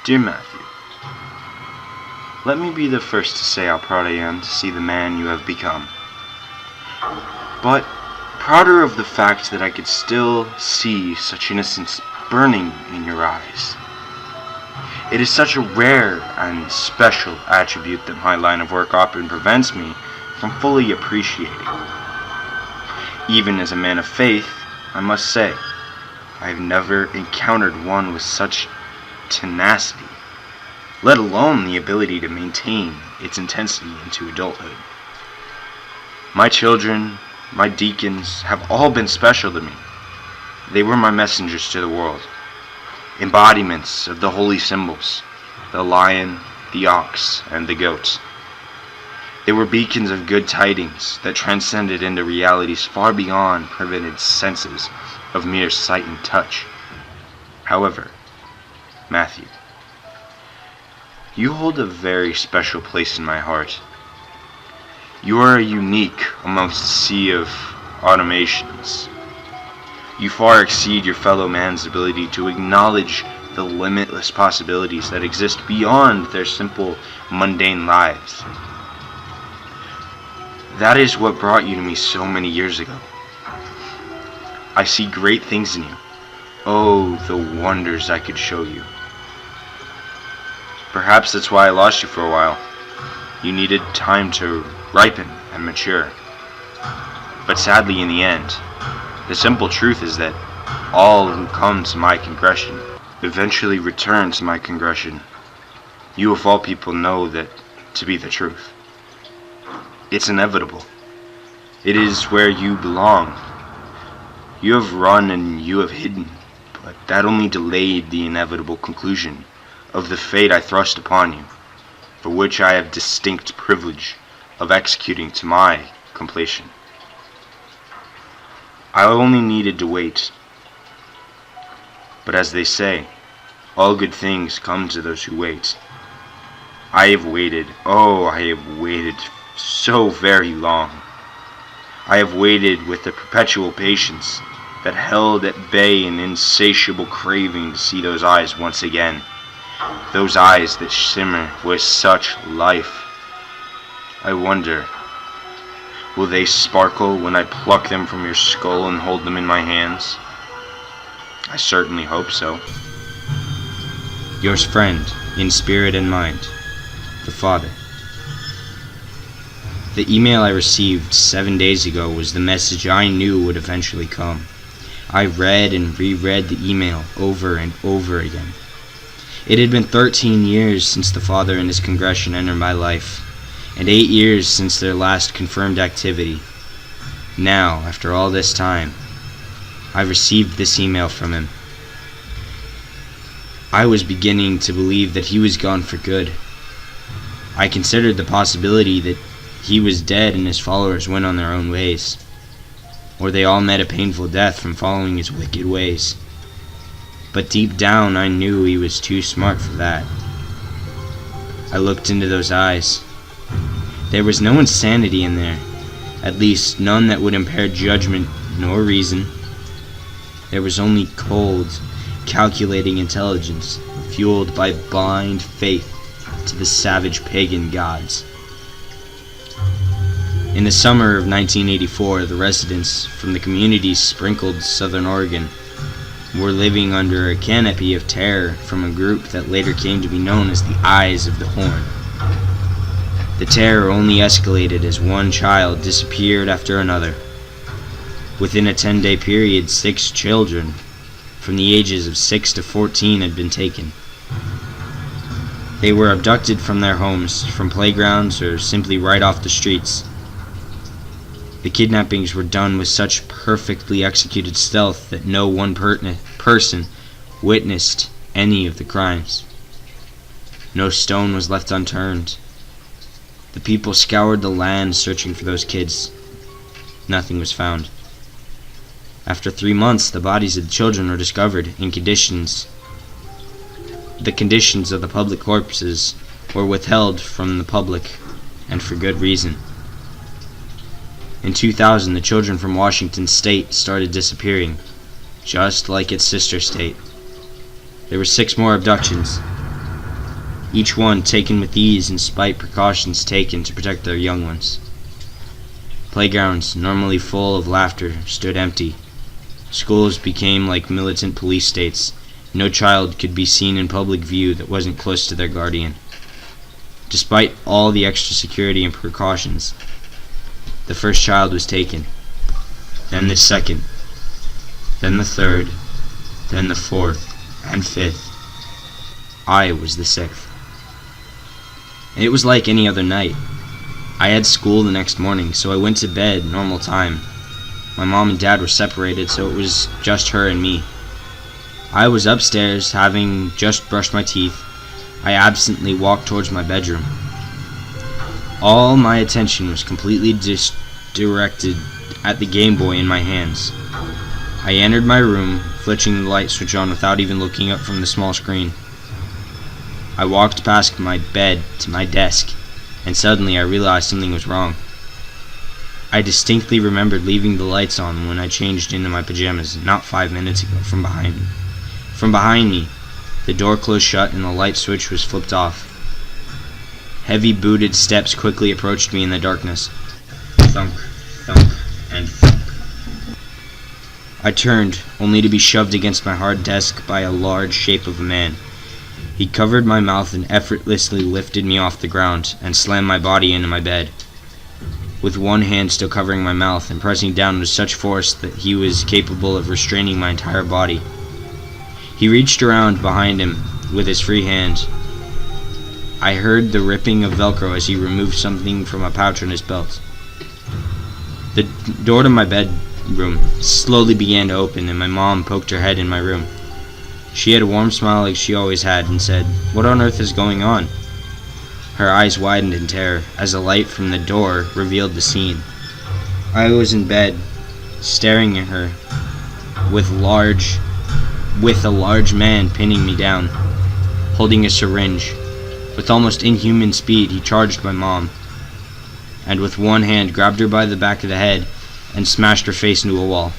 Dear Matthew, let me be the first to say how proud I am to see the man you have become. But prouder of the fact that I could still see such innocence burning in your eyes. It is such a rare and special attribute that my line of work often prevents me from fully appreciating. Even as a man of faith, I must say, I have never encountered one with such tenacity, let alone the ability to maintain its intensity into adulthood. My children, my deacons, have all been special to me. They were my messengers to the world, embodiments of the holy symbols, the lion, the ox, and the goat. They were beacons of good tidings that transcended into realities far beyond primitive senses of mere sight and touch. However, Matthew, you hold a very special place in my heart. You are unique amongst a sea of automations. You far exceed your fellow man's ability to acknowledge the limitless possibilities that exist beyond their simple, mundane lives. That is what brought you to me so many years ago. I see great things in you. Oh, the wonders I could show you. Perhaps that's why I lost you for a while. You needed time to ripen and mature. But sadly, in the end, the simple truth is that all who come to my congregation eventually return to my congregation. You of all people know that to be the truth. It's inevitable. It is where you belong. You have run and you have hidden, but that only delayed the inevitable conclusion of the fate I thrust upon you, for which I have distinct privilege of executing to my completion. I only needed to wait. But as they say, all good things come to those who wait. I have waited, I have waited so very long. I have waited with a perpetual patience that held at bay an insatiable craving to see those eyes once again. Those eyes that shimmer with such life. I wonder, will they sparkle when I pluck them from your skull and hold them in my hands? I certainly hope so. Yours friend, in spirit and mind, the Father. The email I received 7 days ago was the message I knew would eventually come. I read and reread the email over and over again. It had been 13 years since the Father and his congregation entered my life, and 8 years since their last confirmed activity. Now, after all this time, I received this email from him. I was beginning to believe that he was gone for good. I considered the possibility that he was dead and his followers went on their own ways, or they all met a painful death from following his wicked ways. But deep down I knew he was too smart for that. I looked into those eyes. There was no insanity in there, at least none that would impair judgment nor reason. There was only cold, calculating intelligence, fueled by blind faith to the savage pagan gods. In the summer of 1984, the residents from the communities sprinkled southern Oregon were living under a canopy of terror from a group that later came to be known as the Eyes of the Horn. The terror only escalated as one child disappeared after another. Within a 10-day period, 6 children from the ages of 6 to 14 had been taken. They were abducted from their homes, from playgrounds, or simply right off the streets. The kidnappings were done with such perfectly executed stealth that no one person witnessed any of the crimes. No stone was left unturned. The people scoured the land searching for those kids. Nothing was found. After 3 months, the bodies of the children were discovered in conditions. The conditions of the public corpses were withheld from the public, and for good reason. In 2000, the children from Washington State started disappearing, just like its sister state. There were 6 more abductions, each one taken with ease in spite precautions taken to protect their young ones. Playgrounds, normally full of laughter, stood empty. Schools became like militant police states. No child could be seen in public view that wasn't close to their guardian. Despite all the extra security and precautions, the first child was taken, then the second, then the third, then the fourth, and fifth. I was the sixth. It was like any other night. I had school the next morning, so I went to bed normal time. My mom and dad were separated, so it was just her and me. I was upstairs, having just brushed my teeth. I absently walked towards my bedroom. All my attention was completely directed at the Game Boy in my hands. I entered my room, flipping the light switch on without even looking up from the small screen. I walked past my bed to my desk, and suddenly I realized something was wrong. I distinctly remembered leaving the lights on when I changed into my pajamas not 5 minutes ago from behind me. From behind me, the door closed shut and the light switch was flipped off. Heavy booted steps quickly approached me in the darkness. Thunk, thunk, and thunk. I turned, only to be shoved against my hard desk by a large shape of a man. He covered my mouth and effortlessly lifted me off the ground and slammed my body into my bed, with one hand still covering my mouth and pressing down with such force that he was capable of restraining my entire body. He reached around behind him with his free hand. I heard the ripping of Velcro as he removed something from a pouch on his belt. The door to my bedroom slowly began to open, and my mom poked her head in my room. She had a warm smile like she always had and said, "What on earth is going on?" Her eyes widened in terror as the light from the door revealed the scene. I was in bed, staring at her, with a large man pinning me down, holding a syringe. With almost inhuman speed, he charged my mom, and with one hand grabbed her by the back of the head and smashed her face into a wall.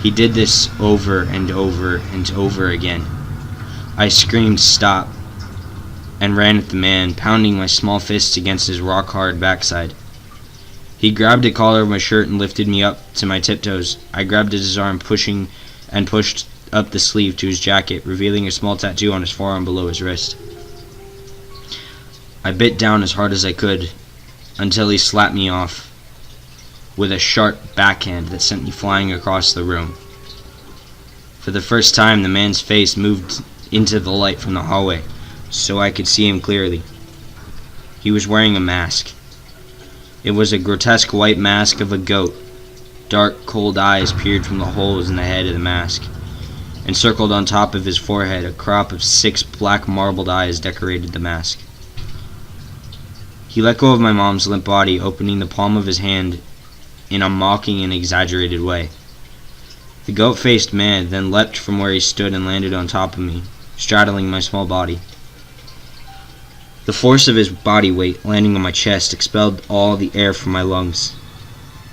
He did this over and over and over again. I screamed, "Stop," and ran at the man, pounding my small fists against his rock-hard backside. He grabbed a collar of my shirt and lifted me up to my tiptoes. I grabbed at his arm, pushed up the sleeve to his jacket, revealing a small tattoo on his forearm below his wrist. I bit down as hard as I could until he slapped me off with a sharp backhand that sent me flying across the room. For the first time, the man's face moved into the light from the hallway, so I could see him clearly. He was wearing a mask. It was a grotesque white mask of a goat. Dark, cold eyes peered from the holes in the head of the mask. Encircled on top of his forehead, a crop of 6 black marbled eyes decorated the mask. He let go of my mom's limp body, opening the palm of his hand in a mocking and exaggerated way. The goat-faced man then leapt from where he stood and landed on top of me, straddling my small body. The force of his body weight landing on my chest expelled all the air from my lungs.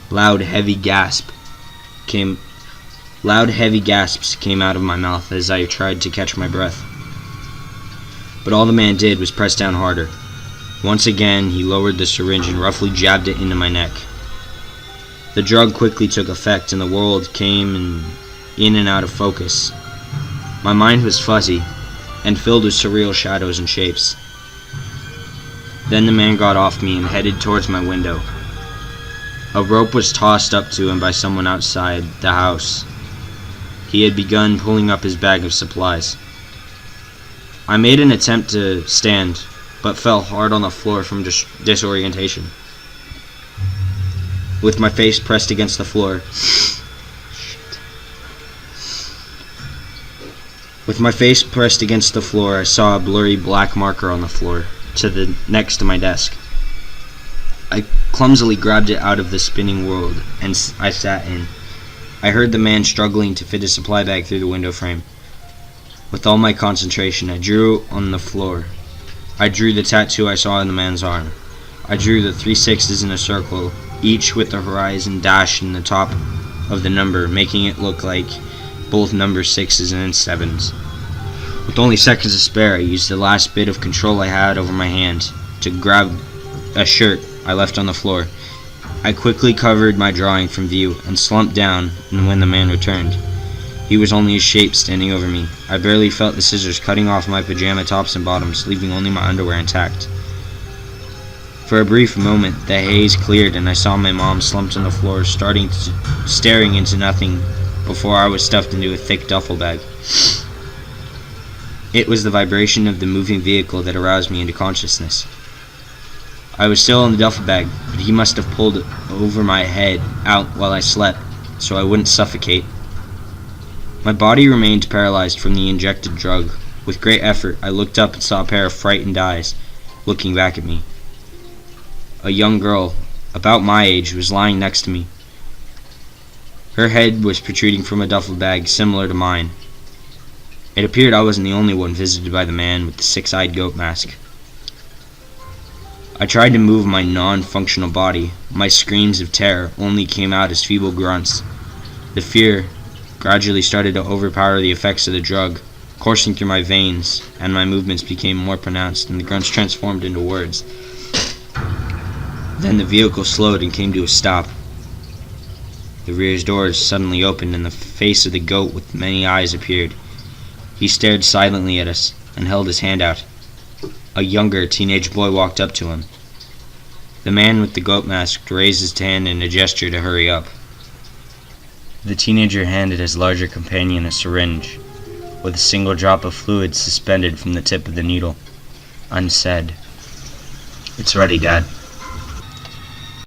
Loud, heavy gasps came out of my mouth as I tried to catch my breath. But all the man did was press down harder. Once again, he lowered the syringe and roughly jabbed it into my neck. The drug quickly took effect, and the world came in and out of focus. My mind was fuzzy and filled with surreal shadows and shapes. Then the man got off me and headed towards my window. A rope was tossed up to him by someone outside the house. He had begun pulling up his bag of supplies. I made an attempt to stand, but fell hard on the floor from disorientation. With my face pressed against the floor, I saw a blurry black marker on the floor next to my desk. I clumsily grabbed it out of the spinning world, and I sat in. I heard the man struggling to fit his supply bag through the window frame. With all my concentration, I drew on the floor. I drew the tattoo I saw on the man's arm. I drew the 3 6s in a circle, each with the horizon dash in the top of the number, making it look like both number 6s and 7s. With only seconds to spare, I used the last bit of control I had over my hand to grab a shirt I left on the floor. I quickly covered my drawing from view and slumped down when the man returned. He was only a shape standing over me. I barely felt the scissors cutting off my pajama tops and bottoms, leaving only my underwear intact. For a brief moment, the haze cleared and I saw my mom slumped on the floor, staring into nothing before I was stuffed into a thick duffel bag. It was the vibration of the moving vehicle that aroused me into consciousness. I was still in the duffel bag, but he must have pulled it over my head out while I slept, so I wouldn't suffocate. My body remained paralyzed from the injected drug. With great effort, I looked up and saw a pair of frightened eyes looking back at me. A young girl, about my age, was lying next to me. Her head was protruding from a duffel bag similar to mine. It appeared I wasn't the only one visited by the man with the six-eyed goat mask. I tried to move my non-functional body. My screams of terror only came out as feeble grunts. The fear gradually started to overpower the effects of the drug, coursing through my veins, and my movements became more pronounced, and the grunts transformed into words. Then the vehicle slowed and came to a stop. The rear's doors suddenly opened, and the face of the goat with many eyes appeared. He stared silently at us and held his hand out. A younger teenage boy walked up to him. The man with the goat mask raised his hand in a gesture to hurry up. The teenager handed his larger companion a syringe, with a single drop of fluid suspended from the tip of the needle, unsaid. "It's ready, Dad."